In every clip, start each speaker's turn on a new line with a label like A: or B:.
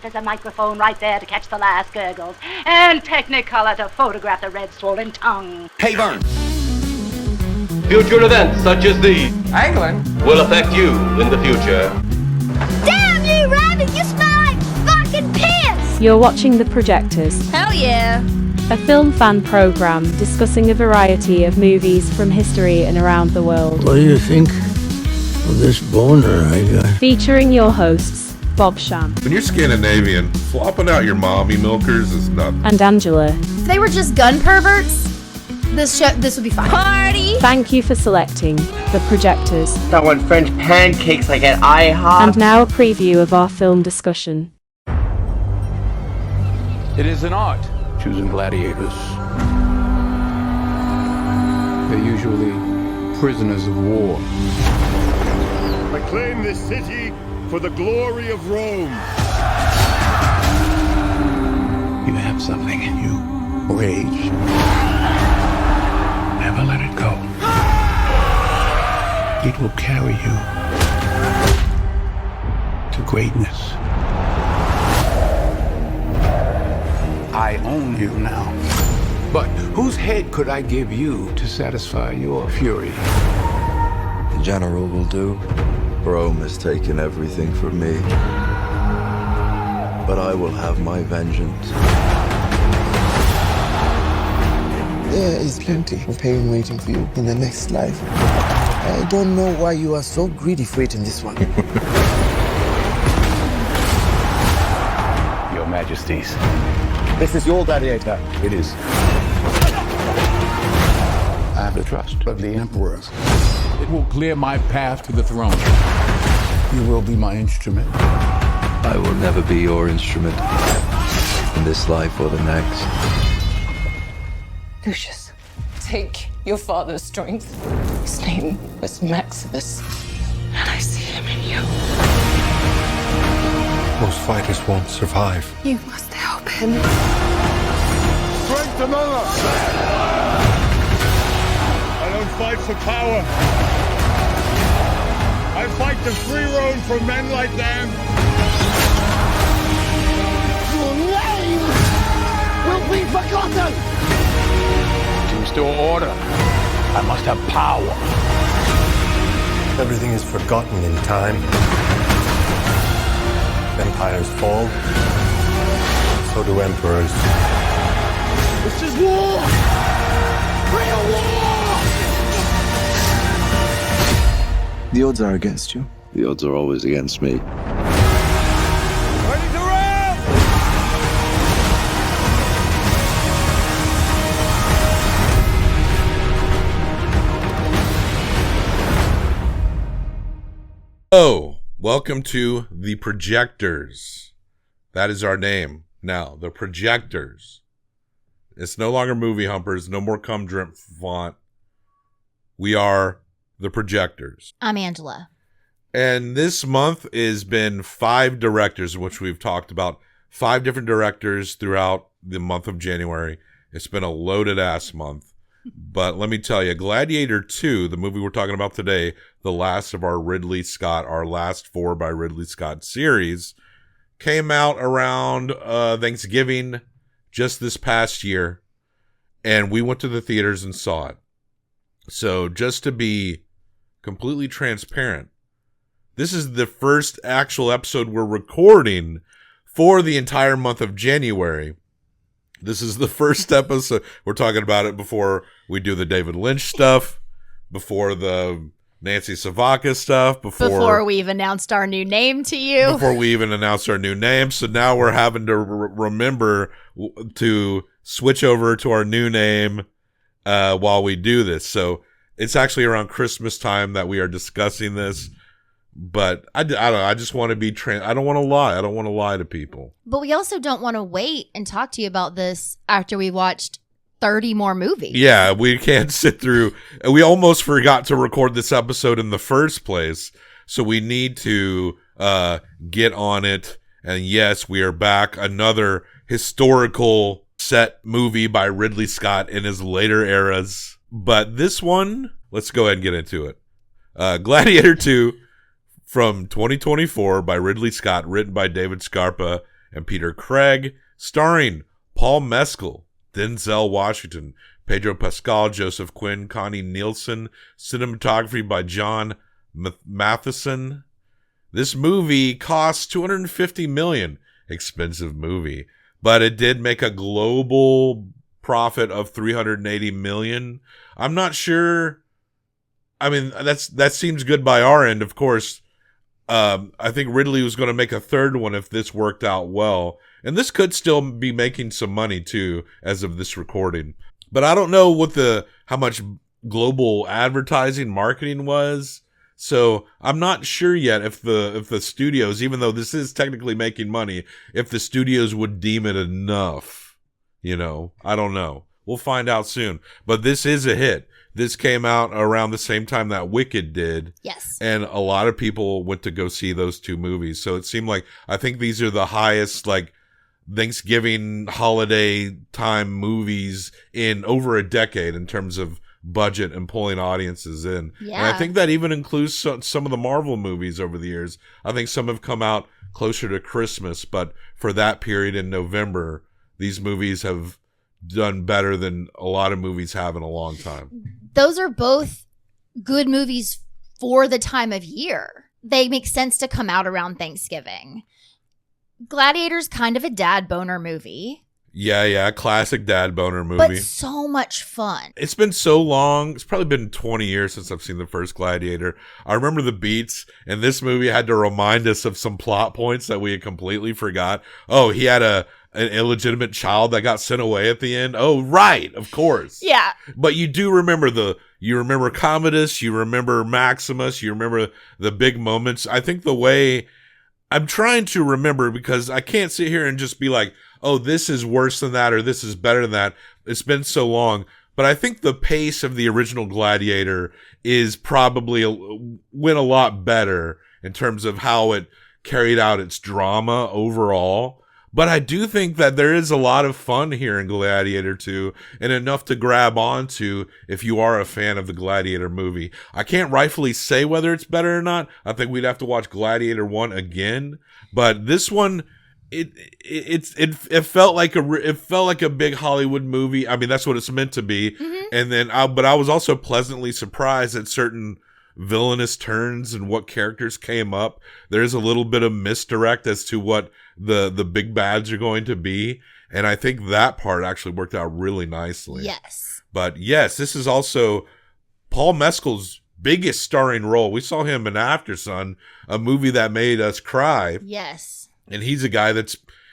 A: there's a microphone right there to catch the last gurgles, and Technicolor to photograph the red swollen tongue.
B: Hey, Vern.
C: Future events such as these
B: Angling?
C: will affect you in the future.
D: Damn you, Rabbit! You smell like fucking piss!
E: You're watching The Projectors.
D: Hell yeah!
E: A film fan program discussing a variety of movies from history and around the world.
F: What do you think of this boner I got?
E: Featuring your hosts, Bob Sham.
G: When you're Scandinavian, flopping out your mommy milkers is nothing.
E: And Angela.
H: If they were just gun perverts, this would be fine.
D: Party!
E: Thank you for selecting The Projectors.
I: I want French pancakes like at IHOP.
E: And now a preview of our film discussion.
J: It is an art, choosing gladiators. They're usually prisoners of war.
K: I claim this city for the glory of Rome.
J: You have something in you. Rage. Never let it go. It will carry you to greatness. I own you now. But whose head could I give you to satisfy your fury?
L: The general will do. Rome has taken everything from me. But I will have my vengeance.
M: There is plenty of pain waiting for you in the next life. I don't know why you are so greedy for it in this one.
J: Your Majesties.
I: This is your gladiator.
J: It is. I have the trust of the Emperor. It will clear my path to the throne. You will be my instrument.
L: I will never be your instrument in this life or the next.
N: Lucius, take your father's strength. His name was Maximus, and I see him in you.
K: Most fighters won't survive.
N: You must help him.
K: Strength among us! I don't fight for power. I fight the free road for men like them.
M: Your name will be forgotten!
J: To restore order, I must have power.
K: Everything is forgotten in time. Empires fall. So do emperors.
M: This is war! Real war!
L: The odds are against you. The odds are always against me.
K: Ready to round!
G: Oh, welcome to The Projectors. That is our name now, The Projectors. It's no longer Movie Humpers, no more Cum Drip font. We are The Projectors.
H: I'm Angela.
G: And this month has been 5 directors, which we've talked about. 5 different directors throughout the month of January. It's been a loaded ass month. But let me tell you, Gladiator II, the movie we're talking about today, the last of our Ridley Scott, our last 4 by Ridley Scott series, came out around Thanksgiving just this past year. And we went to the theaters and saw it. So just to be completely transparent, this is the first actual episode we're recording for the entire month of January. This is the first episode. We're talking about it before we do the David Lynch stuff, before the Nancy Savaka stuff,
H: Before we've announced our new name to you.
G: Before we even announced our new name. So now we're having to remember to switch over to our new name while we do this. So it's actually around Christmas time that we are discussing this. But I don't know. I just want to be I don't want to lie. I don't want to lie to people.
H: But we also don't want to wait and talk to you about this after we watched 30 more movies.
G: Yeah, we can't sit through. We almost forgot to record this episode in the first place. So we need to get on it. And yes, we are back. Another historical set movie by Ridley Scott in his later eras. But this one, let's go ahead and get into it. Gladiator II from 2024 by Ridley Scott, written by David Scarpa and Peter Craig, starring Paul Mescal, Denzel Washington, Pedro Pascal, Joseph Quinn, Connie Nielsen, cinematography by John Matheson. This movie cost $250 million. Expensive movie, but it did make a global profit of $380 million. I'm not sure. I mean, that seems good by our end, of course. I think Ridley was going to make a third one if this worked out well. And this could still be making some money too, as of this recording. But I don't know what how much global advertising marketing was. So I'm not sure yet if the studios, even though this is technically making money, if the studios would deem it enough. You know, I don't know. We'll find out soon. But this is a hit. This came out around the same time that Wicked did.
H: Yes.
G: And a lot of people went to go see those two movies. So it seemed like, I think these are the highest, like, Thanksgiving holiday time movies in over a decade in terms of budget and pulling audiences in.
H: Yeah.
G: And I think that even includes some of the Marvel movies over the years. I think some have come out closer to Christmas, but for that period in November, these movies have done better than a lot of movies have in a long time.
H: Those are both good movies for the time of year. They make sense to come out around Thanksgiving. Gladiator's kind of a dad boner movie.
G: Yeah, classic dad boner movie.
H: But so much fun.
G: It's been so long. It's probably been 20 years since I've seen the first Gladiator. I remember the beats, and this movie had to remind us of some plot points that we had completely forgot. Oh, he had an illegitimate child that got sent away at the end. Oh, right, of course.
H: Yeah.
G: But you do remember you remember Commodus, you remember Maximus, you remember the big moments. I think the way I'm trying to remember, because I can't sit here and just be like, oh, this is worse than that or this is better than that. It's been so long. But I think the pace of the original Gladiator is probably went a lot better in terms of how it carried out its drama overall. But I do think that there is a lot of fun here in Gladiator 2 and enough to grab onto if you are a fan of the Gladiator movie. I can't rightfully say whether it's better or not. I think we'd have to watch Gladiator 1 again. But this one, it felt like a big Hollywood movie. I mean, that's what it's meant to be.
H: Mm-hmm.
G: And then but I was also pleasantly surprised at certain villainous turns and what characters came up. There's a little bit of misdirect as to what the big bads are going to be. And I think that part actually worked out really nicely.
H: Yes.
G: But yes, this is also Paul Mescal's biggest starring role. We saw him in Aftersun, a movie that made us cry.
H: Yes.
G: And he's a guy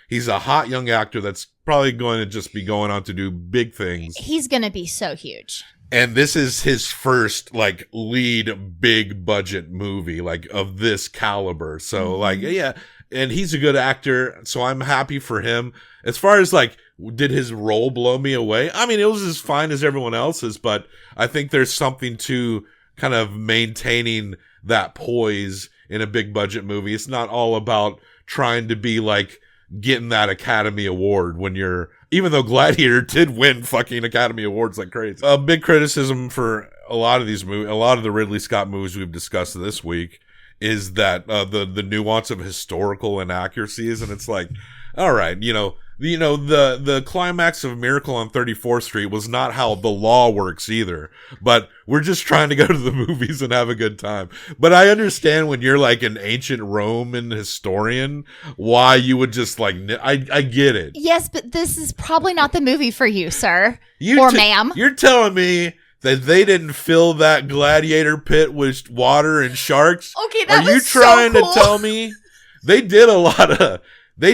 G: he's a hot young actor that's probably going to just be going on to do big things.
H: He's going to be so huge.
G: And this is his first, like, lead big budget movie, like, of this caliber. So, like, yeah. And he's a good actor, so I'm happy for him. As far as, like, did his role blow me away? I mean, it was as fine as everyone else's, but I think there's something to kind of maintaining that poise in a big budget movie. It's not all about trying to be, like, getting that Academy Award when you're, even though Gladiator did win fucking Academy Awards like crazy. A big criticism for a lot of these movies, a lot of the Ridley Scott movies we've discussed this week, is that the nuance of historical inaccuracies. And it's like, all right, the climax of Miracle on 34th Street was not how the law works either, but we're just trying to go to the movies and have a good time. But I understand when you're like an ancient Roman historian, why you would just like, I get it.
H: Yes, but this is probably not the movie for you, sir. Or ma'am.
G: You're telling me that they didn't fill that gladiator pit with water and sharks?
H: Okay, that was so cool.
G: Are you trying to tell me they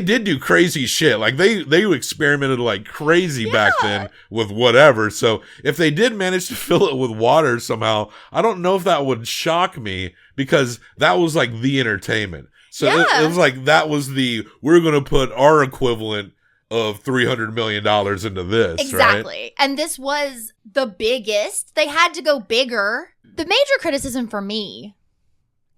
G: did do crazy shit? Like they experimented like crazy back then with whatever. So if they did manage to fill it with water somehow, I don't know if that would shock me, because that was like the entertainment. So it was like, that was we're going to put our equivalent of $300 million into this.
H: Exactly.
G: Right?
H: And this was the biggest. They had to go bigger. The major criticism for me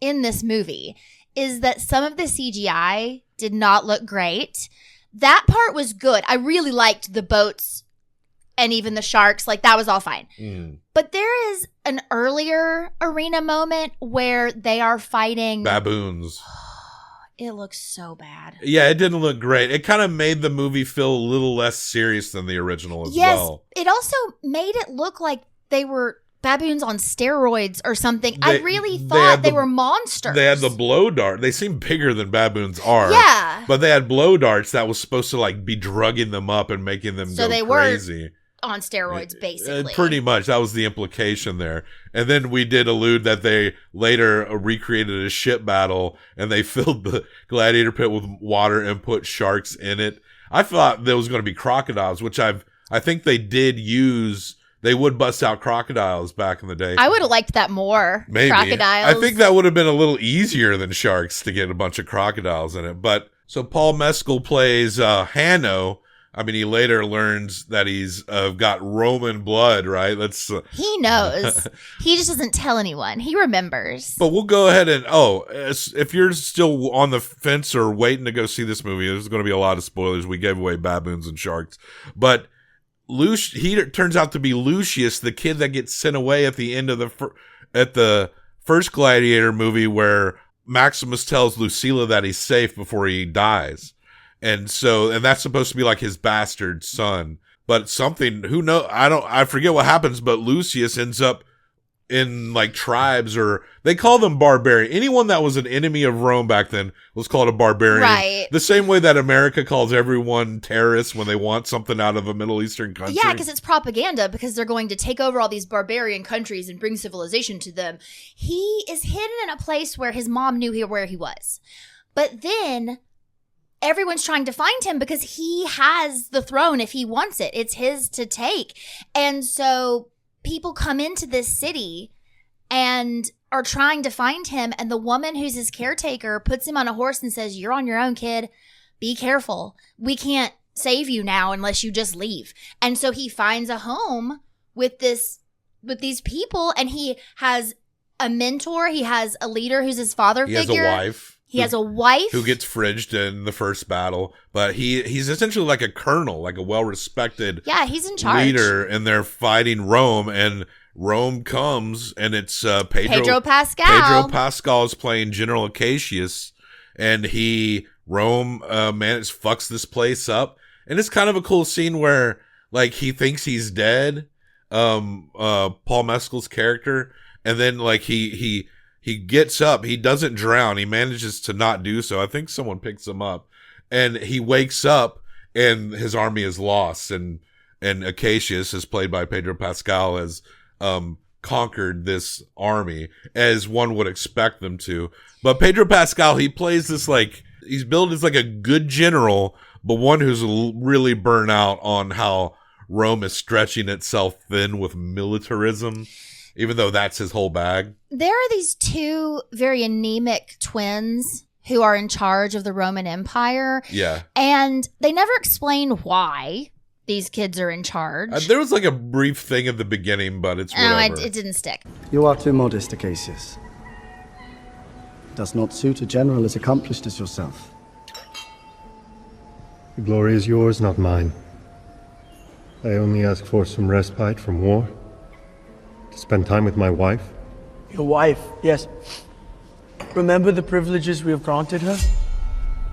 H: in this movie is that some of the CGI did not look great. That part was good. I really liked the boats and even the sharks. Like, that was all fine. But there is an earlier arena moment where they are fighting
G: baboons.
H: It looks so bad.
G: Yeah, it didn't look great. It kind of made the movie feel a little less serious than the original as well.
H: Yes, it also made it look like they were baboons on steroids or something. I really thought they were monsters.
G: They had the blow dart. They seem bigger than baboons are.
H: Yeah.
G: But they had blow darts that was supposed to like be drugging them up and making them go crazy.
H: Were on steroids, basically.
G: Pretty much. That was the implication there. And then we did allude that they later recreated a ship battle and they filled the gladiator pit with water and put sharks in it. I thought there was going to be crocodiles, which I think they did use. They would bust out crocodiles back in the day.
H: I would have liked that more.
G: Maybe.
H: Crocodiles.
G: I think that would have been a little easier than sharks to get a bunch of crocodiles in it. But so Paul Mescal plays Hanno. I mean, he later learns that he's got Roman blood, right?
H: He knows. He just doesn't tell anyone. He remembers.
G: But we'll go ahead and, if you're still on the fence or waiting to go see this movie, there's going to be a lot of spoilers. We gave away baboons and sharks. But he turns out to be Lucius, the kid that gets sent away at the end of the first Gladiator movie where Maximus tells Lucilla that he's safe before he dies. And that's supposed to be like his bastard son, but I forget what happens, but Lucius ends up in like tribes, or they call them barbarian. Anyone that was an enemy of Rome back then was called a barbarian.
H: Right.
G: The same way that America calls everyone terrorists when they want something out of a Middle Eastern country.
H: Yeah, because it's propaganda, because they're going to take over all these barbarian countries and bring civilization to them. He is hidden in a place where his mom knew where he was. But then everyone's trying to find him because he has the throne if he wants it. It's his to take. And so people come into this city and are trying to find him. And the woman who's his caretaker puts him on a horse and says, "You're on your own, kid. Be careful. We can't save you now unless you just leave." And so he finds a home with these people, and he has a mentor. He has a leader who's his father figure.
G: He has a wife.
H: He has a wife
G: who gets fridged in the first battle, but he's essentially like a colonel, like a well-respected
H: he's in charge
G: leader, and they're fighting Rome, and Rome comes, and it's
H: Pedro Pascal.
G: Pedro Pascal is playing General Acacius, and Rome fucks this place up, and it's kind of a cool scene where like he thinks he's dead, Paul Mescal's character, and then like he gets up. He doesn't drown. He manages to not do so. I think someone picks him up, and he wakes up, and his army is lost. And Acacius, is played by Pedro Pascal, has conquered this army as one would expect them to. But Pedro Pascal, he plays this like he's billed as like a good general, but one who's really burnt out on how Rome is stretching itself thin with militarism. Even though that's his whole bag.
H: There are these two very anemic twins who are in charge of the Roman Empire.
G: Yeah.
H: And they never explain why these kids are in charge.
G: There was like a brief thing at the beginning, but it's whatever.
H: No, it didn't stick.
B: You are too modest, Acacius. It does not suit a general as accomplished as yourself.
K: The glory is yours, not mine. I only ask for some respite from war. To spend time with my wife.
O: Your wife, yes. Remember the privileges we have granted her?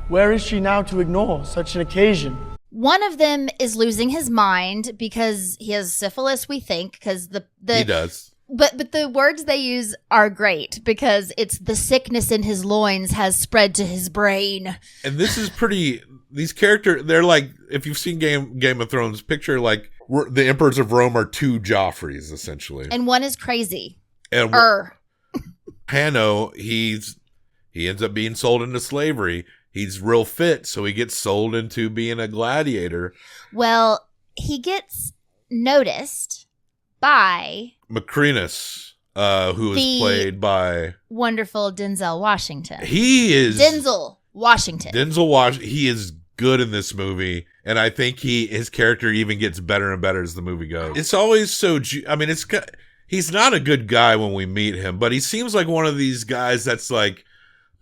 O: Where is she now to ignore such an occasion?
H: One of them is losing his mind because he has syphilis, we think, because
G: he does.
H: But the words they use are great because it's the sickness in his loins has spread to his brain.
G: And this is pretty. These characters, they're like, if you've seen Game of Thrones, picture like the emperors of Rome are two Joffreys, essentially.
H: And one is crazy.
G: And Hanno, he ends up being sold into slavery. He's real fit, so he gets sold into being a gladiator.
H: Well, he gets noticed by
G: Macrinus, who is played by
H: wonderful Denzel Washington.
G: He is
H: Denzel Washington.
G: He is good in this movie, and I think his character even gets better and better as the movie goes. It's always so. I mean, he's not a good guy when we meet him, but he seems like one of these guys that's like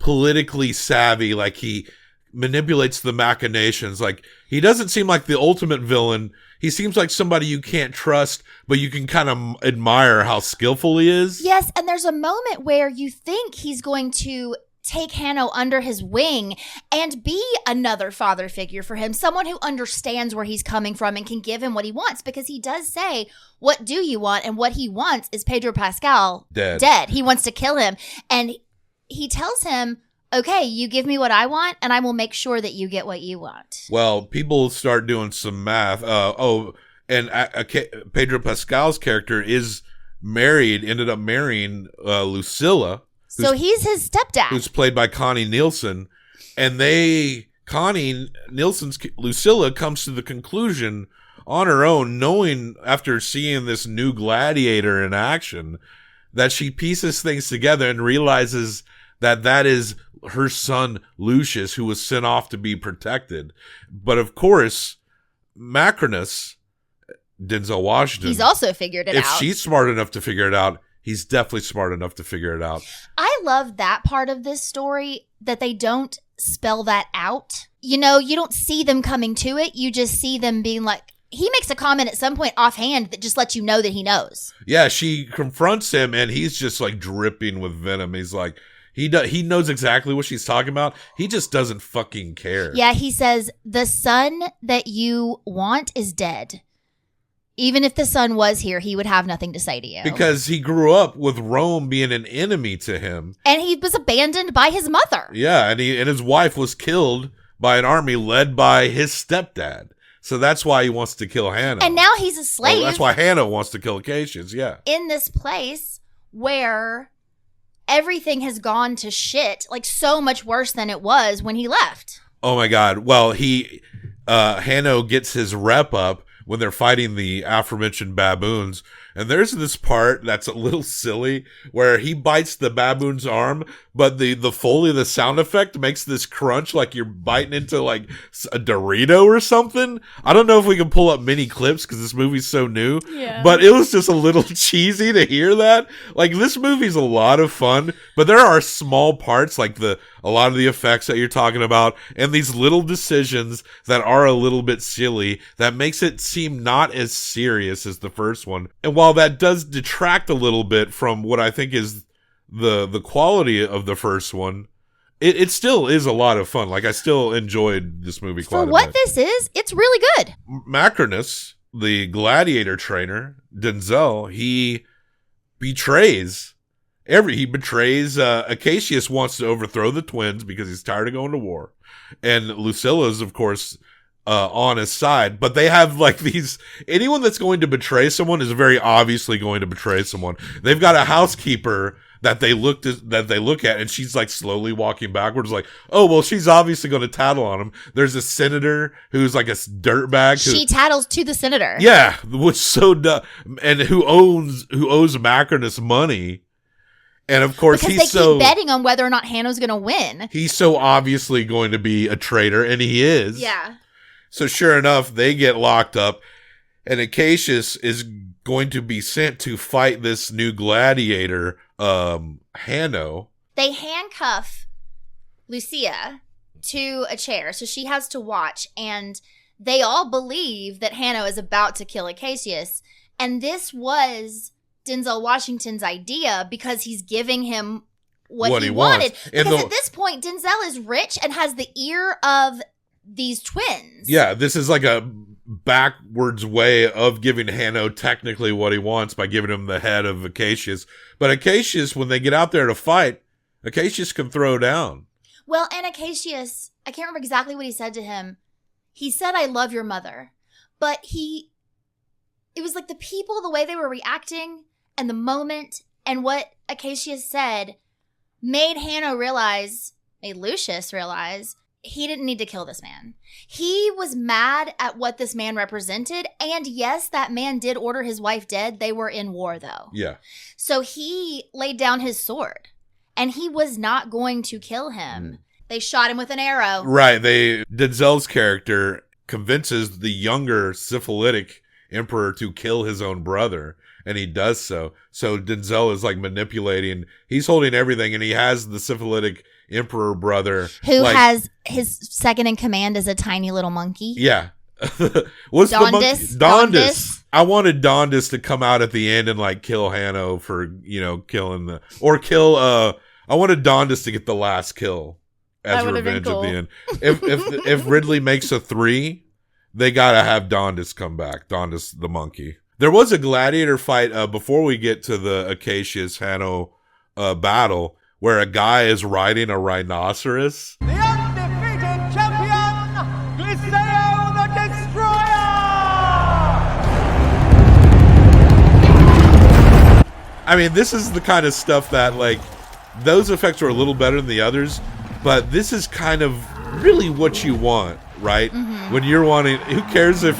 G: politically savvy. Like he manipulates the machinations. Like he doesn't seem like the ultimate villain. He seems like somebody you can't trust, but you can kind of admire how skillful he is.
H: Yes, and there's a moment where you think he's going to take Hanno under his wing and be another father figure for him, someone who understands where he's coming from and can give him what he wants, because he does say, what do you want? And what he wants is Pedro Pascal dead. He wants to kill him. And he tells him, okay, you give me what I want and I will make sure that you get what you want.
G: Well, people start doing some math. Pedro Pascal's character ended up marrying Lucilla.
H: So he's his stepdad.
G: Who's played by Connie Nielsen. And Connie Nielsen's Lucilla comes to the conclusion on her own, knowing after seeing this new Gladiator in action, that she pieces things together and realizes that is her son Lucius, who was sent off to be protected. But of course, Macronus, Denzel Washington,
H: he's also figured it out.
G: If she's smart enough to figure it out, he's definitely smart enough to figure it out.
H: I love that part of this story, that they don't spell that out. You don't see them coming to it. You just see them being like, he makes a comment at some point offhand that just lets you know that he knows.
G: Yeah, she confronts him and he's just like dripping with venom. He's like, he knows exactly what she's talking about. He just doesn't fucking care.
H: Yeah, he says, the son that you want is dead. Even if the son was here, he would have nothing to say to you.
G: Because he grew up with Rome being an enemy to him.
H: And he was abandoned by his mother.
G: Yeah, and his wife was killed by an army led by his stepdad. So that's why he wants to kill Hanno.
H: And now he's a slave.
G: Well, that's why Hanno wants to kill Acacius, yeah.
H: In this place where everything has gone to shit, like so much worse than it was when he left.
G: Oh my God. Well, Hanno gets his rep up when they're fighting the aforementioned baboons. And there's this part that's a little silly where he bites the baboon's arm, but the Foley, the sound effect makes this crunch like you're biting into like a Dorito or something. I don't know if we can pull up many clips because this movie's so new, but it was just a little cheesy to hear that. Like, this movie's a lot of fun, but there are small parts like a lot of the effects that you're talking about and these little decisions that are a little bit silly that makes it seem not as serious as the first one. And while that does detract a little bit from what I think is the quality of the first one, it still is a lot of fun. Like, I still enjoyed this movie quite a bit.
H: For what this is, it's really good.
G: Macronus, the gladiator trainer, Denzel, he betrays Acacius wants to overthrow the twins because he's tired of going to war. And Lucilla's, of course, on his side, but they have like anyone that's going to betray someone is very obviously going to betray someone. They've got a housekeeper that they look at, and she's like slowly walking backwards, like, oh well, she's obviously going to tattle on him. There's a senator who's like a dirtbag.
H: She tattles to the senator.
G: Yeah, which so dumb, and who owes Macronus money. And of course,
H: because they keep betting on whether or not Hanno's going to win.
G: He's so obviously going to be a traitor, and he is.
H: Yeah.
G: So sure enough, they get locked up, and Acacius is going to be sent to fight this new gladiator, Hanno.
H: They handcuff Lucia to a chair, so she has to watch, and they all believe that Hanno is about to kill Acacius, and this was Denzel Washington's idea because he's giving him what he wanted. Because at this point, Denzel is rich and has the ear of these twins.
G: Yeah, this is like a backwards way of giving Hanno technically what he wants by giving him the head of Acacius. But Acacius, when they get out there to fight, Acacius can throw down.
H: Well, and Acacius, I can't remember exactly what he said to him. He said, I love your mother. But it was like the people, the way they were reacting and the moment and what Acacius said made Lucius realize he didn't need to kill this man. He was mad at what this man represented. And yes, that man did order his wife dead. They were in war, though.
G: Yeah.
H: So he laid down his sword. And he was not going to kill him. They shot him with an arrow.
G: Right. Denzel's character convinces the younger syphilitic emperor to kill his own brother. And he does so. So Denzel is like manipulating. He's holding everything. And he has the syphilitic emperor brother
H: who has his second in command as a tiny little monkey.
G: Yeah. What's the monkey? Dondus. I wanted Dondus to come out at the end and like kill Hanno for, killing kill I wanted Dondas to get the last kill as
H: That would've been
G: revenge
H: cool.
G: at the end. If Ridley makes a 3, they gotta have Dondas come back. Dondas the monkey. There was a gladiator fight before we get to the Acacius Hanno battle where a guy is riding a rhinoceros.
P: The undefeated champion, Gladiator the Destroyer!
G: I mean, this is the kind of stuff that, like, those effects are a little better than the others, but this is kind of really what you want, right?
H: Mm-hmm.
G: When you're wanting, who cares if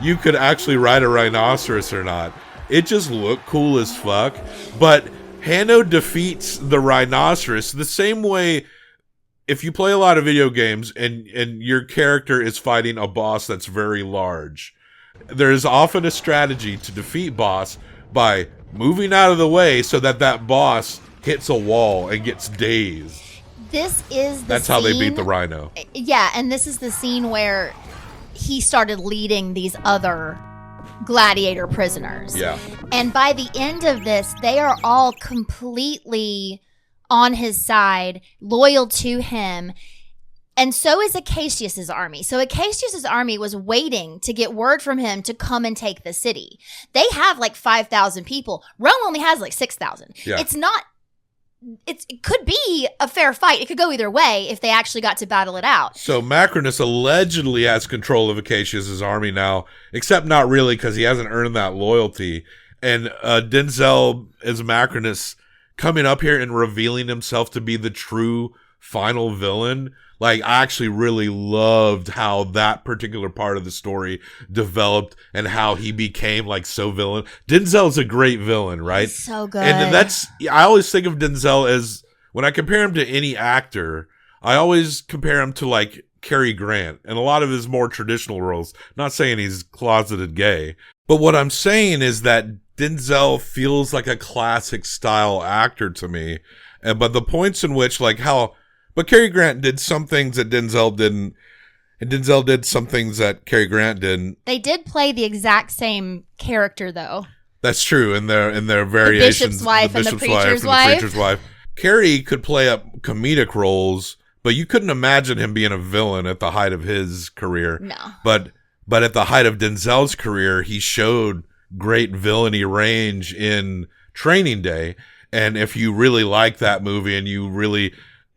G: you could actually ride a rhinoceros or not? It just looked cool as fuck. But Hanno defeats the rhinoceros the same way if you play a lot of video games and your character is fighting a boss that's very large. There is often a strategy to defeat boss by moving out of the way so that boss hits a wall and gets dazed.
H: This is the
G: That's how they beat
H: scene-
G: the rhino.
H: Yeah, and this is the scene where he started leading these other gladiator prisoners.
G: Yeah.
H: And by the end of this, they are all completely on his side, loyal to him. And so is Acacius's army. So Acacius's army was waiting to get word from him to come and take the city. They have like 5,000 people. Rome only has like 6,000.
G: Yeah.
H: It could be a fair fight. It could go either way if they actually got to battle it out.
G: So Macrinus allegedly has control of Acacius's army now, except not really because he hasn't earned that loyalty. And Denzel as Macrinus coming up here and revealing himself to be the true final villain. Like, I actually really loved how that particular part of the story developed and how he became like so villain. Denzel's a great villain, right?
H: He's so good.
G: And I always think of Denzel as, when I compare him to any actor, I always compare him to like Cary Grant and a lot of his more traditional roles. Not saying he's closeted gay, but what I'm saying is that Denzel feels like a classic style actor to me. But the points in which, like, but Cary Grant did some things that Denzel didn't, and Denzel did some things that Cary Grant didn't.
H: They did play the exact same character, though.
G: That's true. In their variations,
H: the bishop's wife and the preacher's wife.
G: Cary could play up comedic roles, but you couldn't imagine him being a villain at the height of his career.
H: No.
G: But at the height of Denzel's career, he showed great villainy range in Training Day. And if you really like that movie and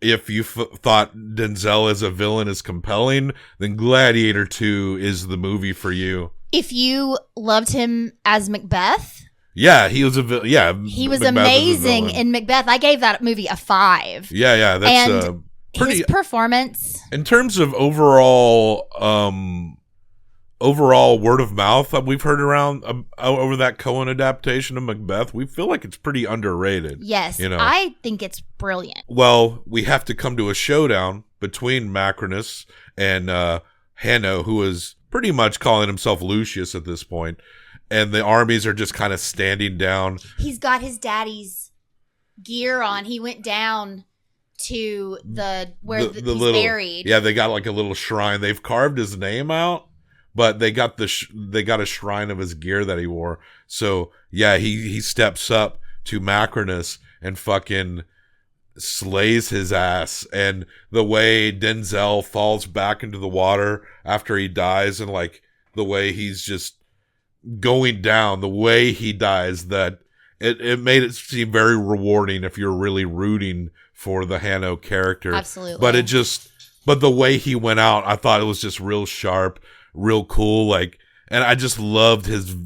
G: if you thought Denzel as a villain is compelling, then Gladiator II is the movie for you.
H: If you loved him as Macbeth,
G: yeah, he was he
H: was
G: Macbeth
H: amazing in Macbeth. I gave that movie a 5.
G: Yeah, that's pretty.
H: His performance
G: in terms of overall word of mouth that we've heard around over that Coen adaptation of Macbeth, we feel like it's pretty underrated.
H: Yes,
G: you know?
H: I think it's brilliant.
G: Well, we have to come to a showdown between Macrinus and Hanno, who is pretty much calling himself Lucius at this point, and the armies are just kind of standing down.
H: He's got his daddy's gear on. He went down to where he's buried.
G: Yeah, they got like a little shrine. They've carved his name out. But they got a shrine of his gear that he wore. So yeah, he steps up to Macrinus and fucking slays his ass. And the way Denzel falls back into the water after he dies, and like the way he's just going down, the way he dies, that it made it seem very rewarding if you're really rooting for the Hanno character.
H: Absolutely.
G: But the way he went out, I thought it was just real sharp, real cool, like, and I just loved his,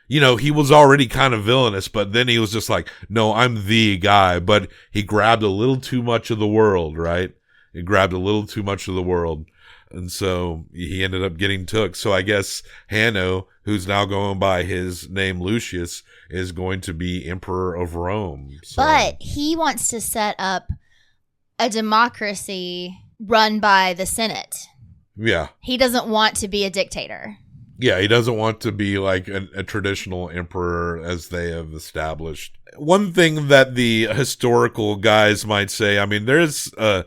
G: he was already kind of villainous, but then he was just like, no, I'm the guy, but he grabbed a little too much of the world, right? He grabbed a little too much of the world, and so he ended up getting took. So I guess Hanno, who's now going by his name Lucius, is going to be Emperor of Rome. So.
H: But he wants to set up a democracy run by the Senate.
G: Yeah.
H: He doesn't want to be a dictator.
G: Yeah, he doesn't want to be like a traditional emperor as they have established. One thing that the historical guys might say, I mean, there's a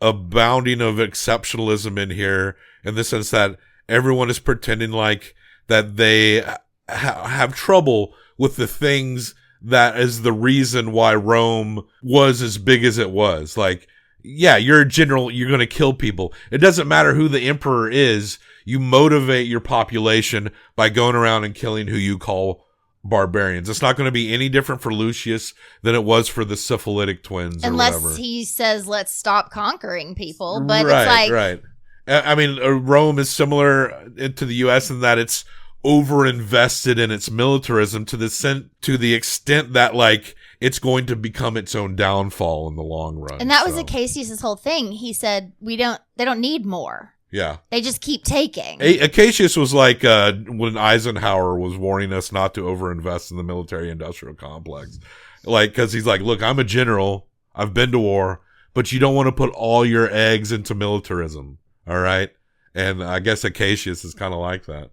G: bounding of exceptionalism in here, in the sense that everyone is pretending like that they have trouble with the things that is the reason why Rome was as big as it was. Like, yeah, you're a general, you're going to kill people. It doesn't matter who the emperor is. You motivate your population by going around and killing who you call barbarians. It's not going to be any different for Lucius than it was for the syphilitic twins,
H: unless
G: or whatever.
H: he says, let's stop conquering people. But
G: right,
H: it's like,
G: right. I mean, Rome is similar to the U.S. in that it's over-invested in its militarism to the extent that, like, it's going to become its own downfall in the long run.
H: And that was Acacius' whole thing. He said, they don't need more.
G: Yeah.
H: They just keep taking.
G: Acacius was like when Eisenhower was warning us not to overinvest in the military-industrial complex. Like, because he's like, look, I'm a general. I've been to war. But you don't want to put all your eggs into militarism. All right? And I guess Acacius is kind of like that.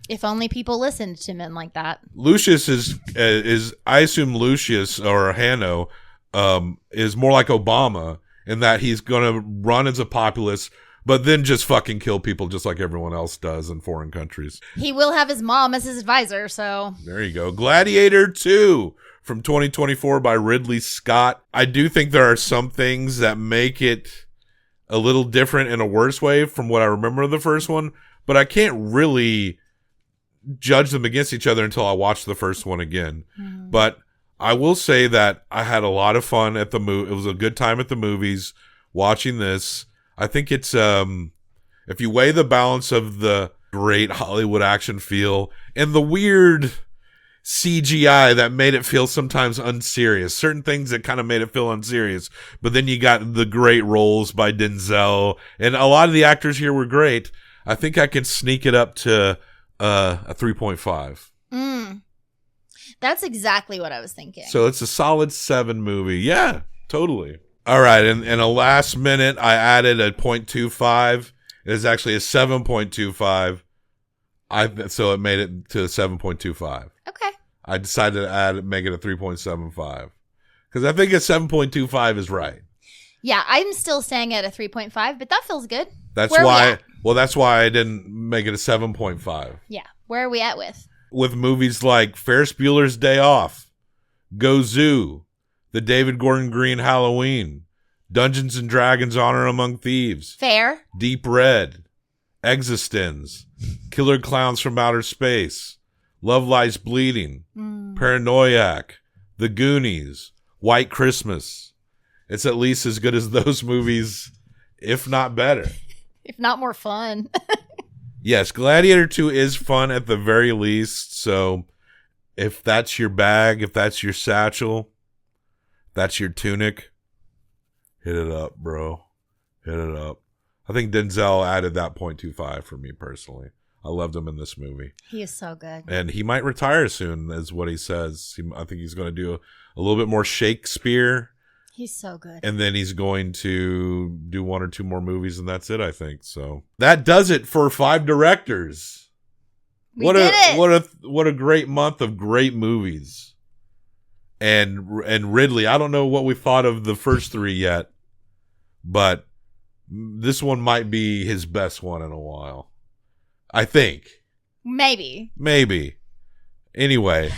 H: If only people listened to men like that.
G: Lucius is I assume Lucius or Hanno is more like Obama in that he's going to run as a populist, but then just fucking kill people just like everyone else does in foreign countries.
H: He will have his mom as his advisor, so.
G: There you go. Gladiator II from 2024 by Ridley Scott. I do think there are some things that make it a little different in a worse way from what I remember of the first one, but I can't really judge them against each other until I watch the first one again. But I will say that I had a lot of fun at the movie. It was a good time at the movies watching this. I think it's if you weigh the balance of the great Hollywood action feel and the weird CGI that made it feel sometimes unserious, certain things that kind of made it feel unserious, but then you got the great roles by Denzel, and a lot of the actors here were great. I think I can sneak it up to a 3.5.
H: That's exactly what I was thinking.
G: So it's a solid 7 movie. Yeah, totally. All right. And in a last minute, I added a 0.25. It is actually a 7.25. So it made it to a 7.25.
H: Okay.
G: I decided to make it a 3.75 because I think a 7.25 is right.
H: Yeah, I'm still staying at a 3.5, but that feels good.
G: That's why. Well, that's why I didn't make it a 7.5.
H: Yeah. Where are we at with?
G: With movies like Ferris Bueller's Day Off, Go Zoo, The David Gordon Green Halloween, Dungeons and Dragons Honor Among Thieves,
H: Fair,
G: Deep Red, Existence, Killer Clowns from Outer Space, Love Lies Bleeding, Paranoiac, The Goonies, White Christmas. It's at least as good as those movies, if not better.
H: If not more fun.
G: Yes, Gladiator 2 is fun at the very least. So if that's your bag, if that's your satchel, that's your tunic, hit it up, bro. Hit it up. I think Denzel added that 0.25 for me personally. I loved him in this movie.
H: He is so good.
G: And he might retire soon, is what he says. I think he's going to do a little bit more Shakespeare.
H: He's so good.
G: And then he's going to do 1 or 2 more movies, and that's it, I think. So that does it for 5 directors. What a great month of great movies. And Ridley, I don't know what we thought of the first 3 yet, but this one might be his best one in a while. I think.
H: Maybe.
G: Anyway.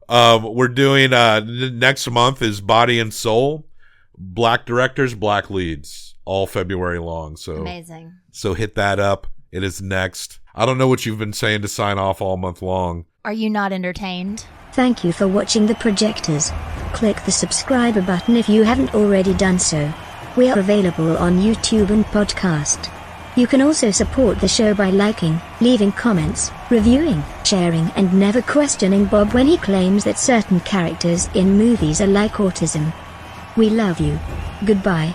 G: We're doing next month is Body and Soul, black directors, black leads, all February long. So
H: amazing.
G: So hit that up. It is next. I don't know what you've been saying to sign off all month long.
H: Are you not entertained?
Q: Thank you for watching The Projectors. Click the subscribe button if you haven't already done so. We are available on YouTube and podcast. You can also support the show by liking, leaving comments, reviewing, sharing, and never questioning Bob when he claims that certain characters in movies are like autism. We love you. Goodbye.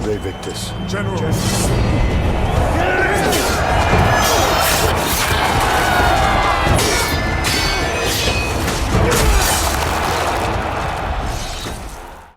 J: Re Victus. General.